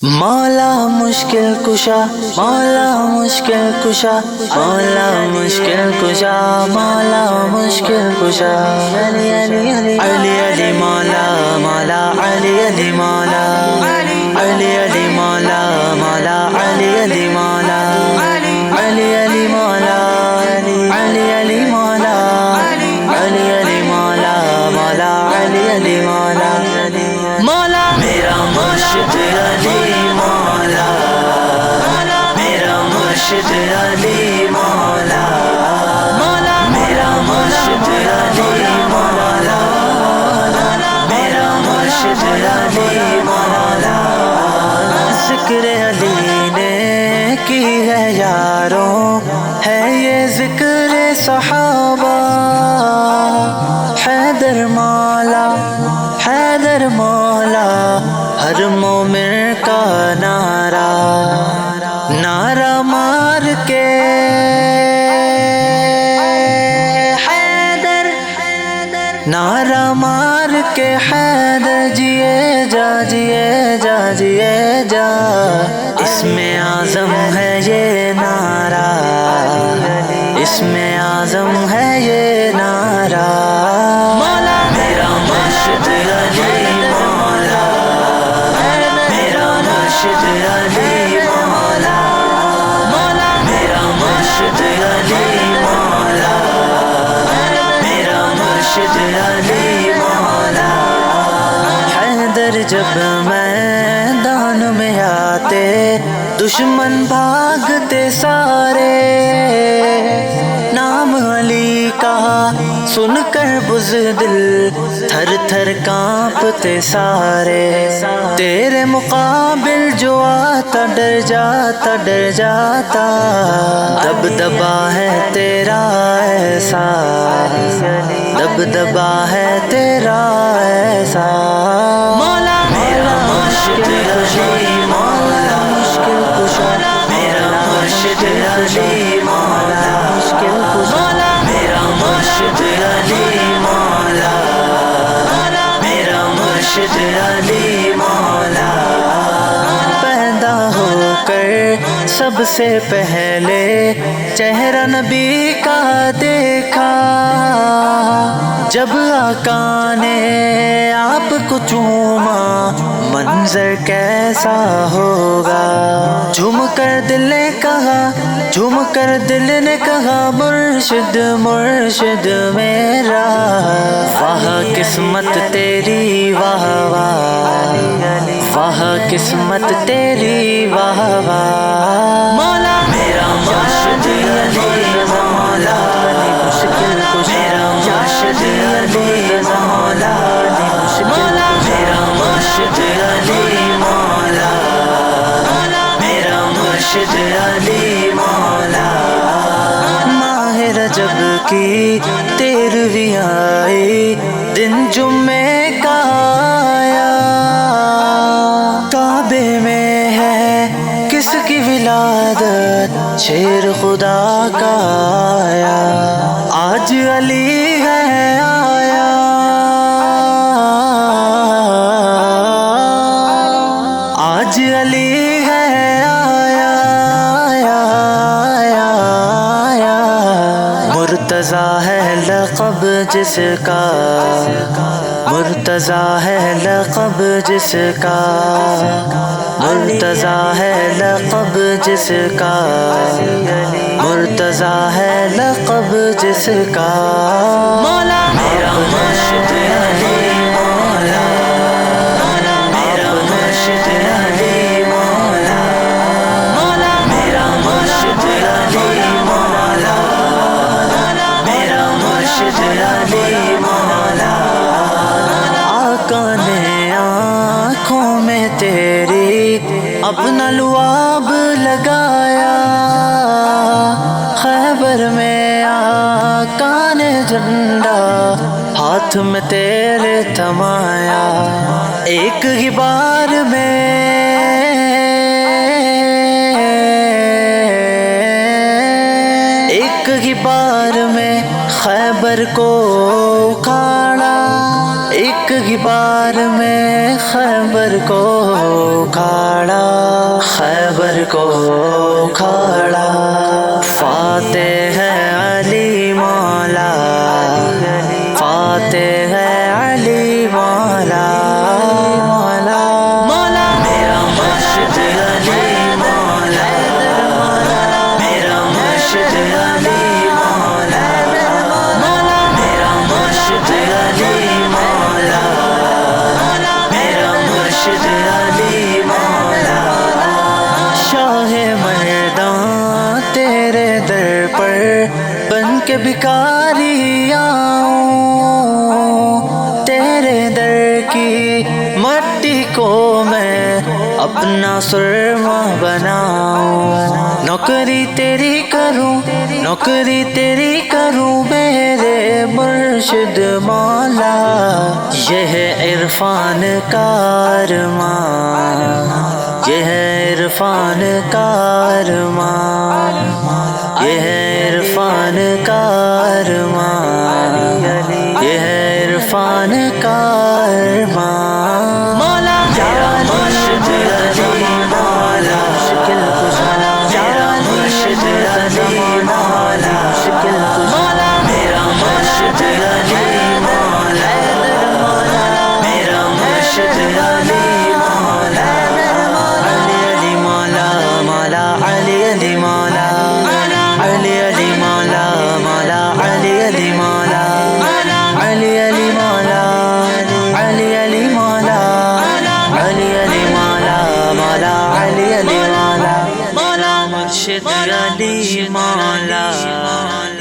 مولا مشکل کشا، مولا مشکل کشا، مولا مشکل کشا، مولا مشکل کشا، علی علی علی علی علی مولا مولا علی علی مولا علی علی مولا مولا علی علی مولا علی علی مولا علی علی مولا علی علی مولا مولا علی علی مولا مولا میرا مرشد علی مولا میرا مرشد علی مولا مولا میرا مرشد علی مولا میرا مرشد علی مولا ذکر علی نے کی ہے یاروں، ہے یہ ذکر صحابہ، حیدر مولا حیدر مولا ہر مومن کا نعرہ، نعرہ مار کے حیدر، نعرہ مار کے حیدر جیے جا جیے جا جیے جا، اس میں اعظم ہے یہ نعرہ، اس میں اعظم ہے یہ نعرہ، مولا میرا مرشد علی مولا میرا مرشد علی مولا مولا میرا مرشد علی مولا میرا مرشد علی مولا حیدر جب میدان میں آتے دشمن بھاگتے سارے، نام علی کا سن کر بزدل تھر تھر کانپتے سارے، تیرے مقابل جو آتا ڈر جاتا ڈر جاتا، دب دبا ہے تیرا ایسا، دب دبا ہے تیرا ایسا، مولا میرا مرشد علی مولا مشکل کشا، میرا مرشد علی مولا مشکل کشا، میرا مرشد علی مولا میرا مرشد علی مولا پیدا ہو کر سب سے پہلے چہرہ نبی کا دیکھا، جب آقا نے آپ کو چوما منظر کیسا ہوگا، جھوم کر دل نے کہا، جھوم کر دل نے کہا مرشد مرشد میرا، واہ قسمت تیری واہ واہ، واہ قسمت تیری واہ واہ، مولا میرا مرشد علی مولا مشکل کش، میرا مرشد علی مولا مولا میرا مرشد علی مولا میرا مرشد علی مولا ماہ رجب کی 13ویں آئی، دن جمعے کا آیا، کعبے میں ہے کس کی ولادت، شیر خدا کا آیا، آج علی ہے آیا، آج علی ہے آیا آیا آیا آیا، مرتضیٰ ہے لقب جس کا، مرتضیٰ ہے لقب جس کا، مرتضیٰ ہے لقب جس کا، مرتضیٰ ہے لقب جس کا، مولا میرا مرشد علی مولا میرا مرشد علی مولا مولا میرا مرشد علی مولا میرا مرشد علی مولا آقا نے آنکھوں میں تیری اپنا لعاب لگایا، خیبر میں آقا نے جھنڈا ہاتھ میں تیرے تھمایا، ایک ہی بار میں ایک ہی بار میں خیبر کو اکھاڑا، ایک ہی بار میں خیبر کو اکھاڑا، کہ بھکاری آؤں تیرے در کی مٹی کو میں اپنا سرما بناؤں، نوکری تیری کروں، نوکری تیری کروں میرے مرشد مولا، یہ ہے عرفان کا ارمان، یہ ہے عرفان کا ارمان، یہ ہے عرفان کا ارمان، یہ ہے عرفان کا ارمان۔ مولا میرا مرشد علی مولا، مشکل کشا میرا مرشد علی مولا، مشکل کشا میرا مرشد علی مولا، میرا مرشد علی مولا، علی علی مولا مولا علی علی مولا، علی علی مولا مولا علی علی مولا، علی علی مولا علی علی مولا، علی علی مولا مولا علی علی مولا، مولا مرشد علی مولا۔